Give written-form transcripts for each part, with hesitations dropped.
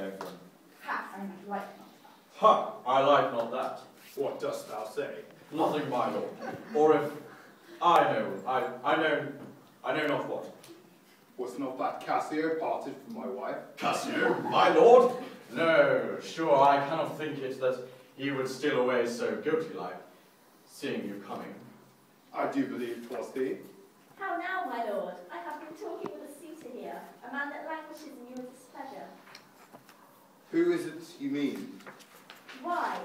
over. Ha, I like not that. Ha! I like not that. What dost thou say? Nothing, my lord. Or if I know not what. Was not that Cassio parted from my wife? Cassio, my lord? No, sure, I cannot think it that he would steal away so guilty-like, seeing you coming. I do believe 'twas thee. How now, my lord? I have been talking with a suitor here, a man that languishes in your displeasure. Who is it you mean? Why,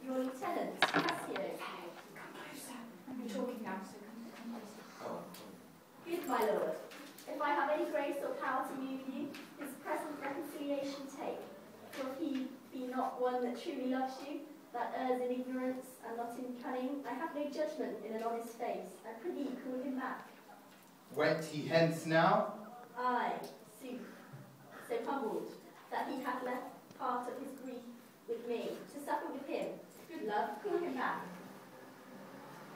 your lieutenant, Cassio. Come closer. I'm talking now, so come closer. Good, my lord. If I have any grace or power to move you, his present reconciliation take. For if he be not one that truly loves you, that errs in ignorance and not in cunning, I have no judgment in an honest face. I prithee call him back. Went he hence now? Aye, sooth, so humbled that he hath left part of his grief with me, to suffer with him. Good love, call him back.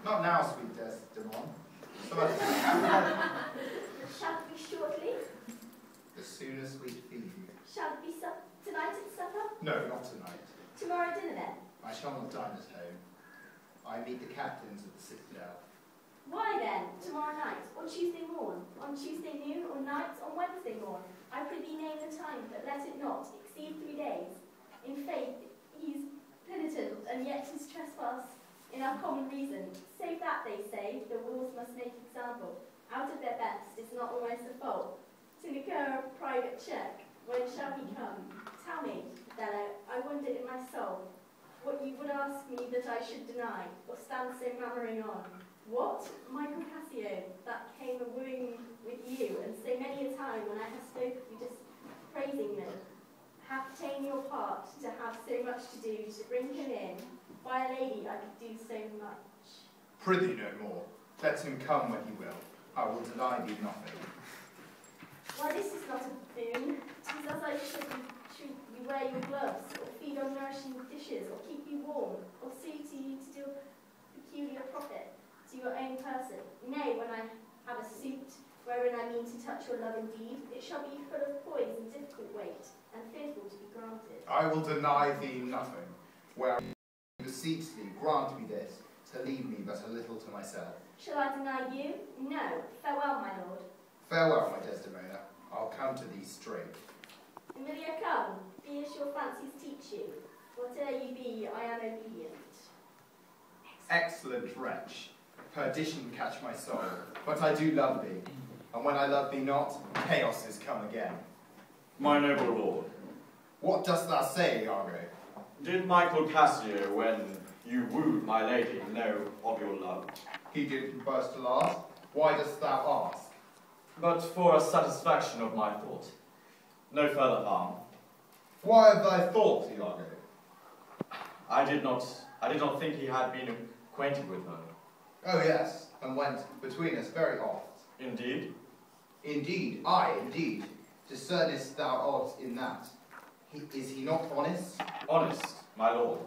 Not now, sweet Desdemona. Some other time. Shall it be shortly? As soon as we feed you. Shall it be tonight at supper? No, not tonight. Tomorrow dinner then? I shall not dine at home. I meet the captains of the citadel. Why then, tomorrow night, or Tuesday morn, on Tuesday noon, or night, on Wednesday morn? I prithee name the time, but let it not exceed 3 days. In faith, he's penitent, and yet his trespass in our common reason. Save that, they say, the rules must make example. Out of their best is not almost a fault. To incur a private check, when shall he come? Tell me, Othello, I wonder in my soul, what you would ask me that I should deny, or stand so murmuring on. What, Michael Cassio, that came a wooing with you, and so many a time when I have spoken you just praising me, have ta'en your part to have so much to do to bring him in. By a lady I could do so much. Prithee no more. Let him come when he will. I will deny thee nothing. Why, this is not a boon. 'Tis as I should you wear your gloves, or feed on nourishing dishes, or keep you warm, or see to you to do peculiar profit to your own person. Nay, when I have a suit wherein I mean to touch your love indeed, it shall be full of poise and difficult weight, and fearful to be granted. I will deny thee nothing. Where I beseech thee, grant me this, to leave me but a little to myself. Shall I deny you? No. Farewell, my lord. Farewell, my Desdemona. I'll come to thee straight. Emilia, come. Be as your fancies teach you. Whate'er you be, I am obedient. Excellent wretch. Perdition catch my soul. But I do love thee. And when I love thee not, chaos is come again. My noble lord, What dost thou say, Iago? did Michael Cassio, when you wooed my lady, know of your love? He did from first to last. Why dost thou ask? But for a satisfaction of my thought. No further harm. Why of thy thought, Iago? I did not think he had been acquainted with her. Oh yes, and went between us very oft. Indeed? Indeed, aye, indeed. Discernest thou aught in that? Is he not honest? Honest, my lord.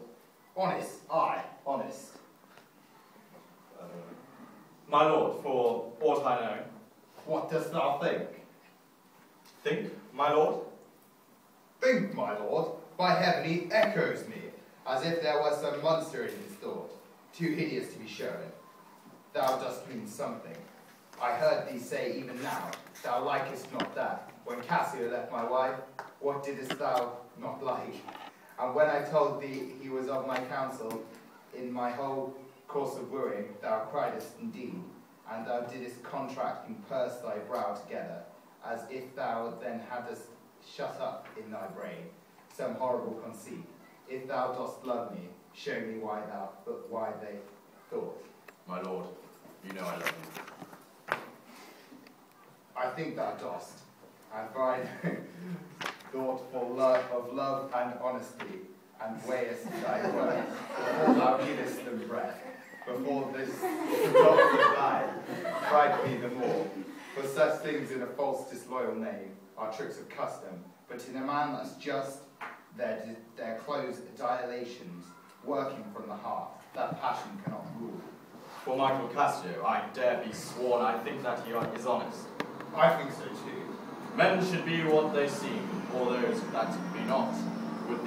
Honest, aye, honest. My lord, for aught I know. What dost thou think? Think, my lord? Think, my lord. By heaven, he echoes me, as if there was some monster in his thought, too hideous to be shown. Thou dost mean something. I heard thee say even now, thou likest not that. When Cassio left my wife, what didst thou not like? And when I told thee he was of my counsel, in my whole course of wooing, thou criedest indeed, and thou didst contract and purse thy brow together, as if thou then hadst shut up in thy brain some horrible conceit. If thou dost love me, show me why they thought. My lord, you know I love you. I think thou dost, and for I know thought for love of love and honesty, and weighest thy words, before thou givest them breath, before this drop of thine fright me the more. For such things in a false disloyal name are tricks of custom, but in a man that's just, their close dilations, working from the heart, that passion cannot rule. For Michael Cassio, I dare be sworn I think that he is honest. I think so too. Men should be what they seem, or those that be not. Would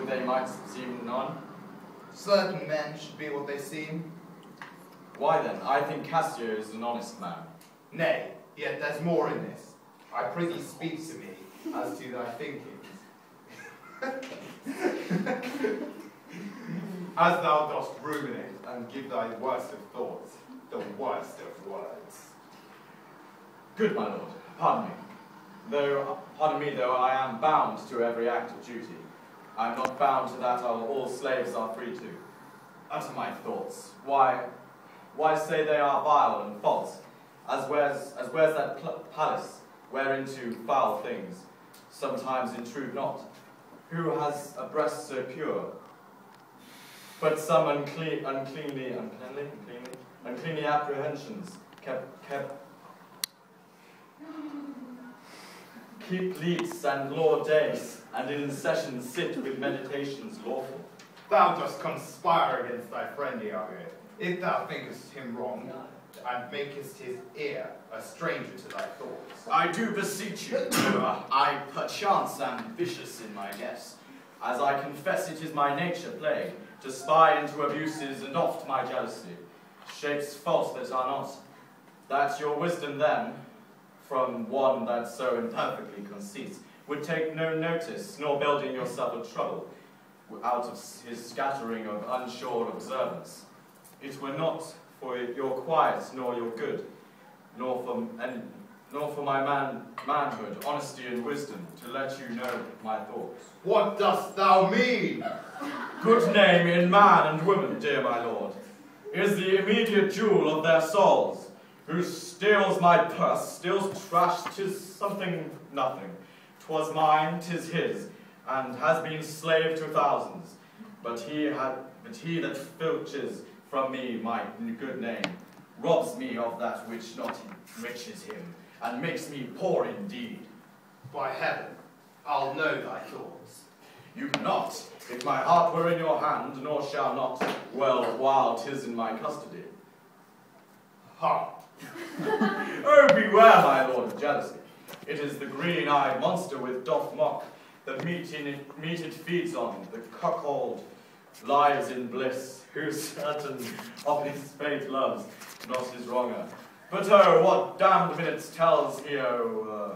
they might seem none? Certain men should be what they seem. Why then, I think Cassio is an honest man. Nay, yet there's more in this. I prithee speak to me as to thy thinkings. As thou dost ruminate and give thy worst of thoughts, the worst of words. Good my lord, pardon me, though I am bound to every act of duty. I am not bound to that all slaves are free to. Utter my thoughts. Why say they are vile and false? As where's that palace, whereinto foul things sometimes intrude not? Who has a breast so pure? But some uncleanly apprehensions keep leets and law days, and in session sit with meditations lawful. Thou dost conspire against thy friend Iago, if thou thinkest him wrong, and makest his ear a stranger to thy thoughts. I do beseech you, I perchance am vicious in my guess, as I confess it is my nature plague, to spy into abuses, and oft my jealousy shapes faults that are not. That your wisdom then, from one that so imperfectly conceits, would take no notice, nor building yourself a trouble, out of his scattering of unsure observance. It were not for your quiet, nor your good, nor for my manhood, honesty and wisdom, to let you know my thoughts. What dost thou mean? Good name in man and woman, dear my lord, is the immediate jewel of their souls. Who steals my purse, steals trash, 'tis something nothing. 'Twas mine, 'tis his, and has been slave to thousands. But he that filches from me my good name, robs me of that which not enriches him, and makes me poor indeed. By heaven, I'll know thy thoughts. You cannot, if my heart were in your hand, nor shall not, well, while 'tis in my custody. Ha! Oh, beware, my lord, of jealousy. It is the green-eyed monster with doth mock, the meat it feeds on, the cuckold lies in bliss, who certain of his fate loves, not his wronger. But oh, what damned minutes tells he, who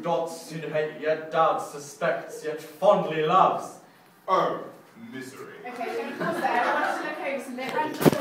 dots in hate, yet doubts, suspects, yet fondly loves. Oh, misery. Okay, can you pause there? I want you to look over some bit.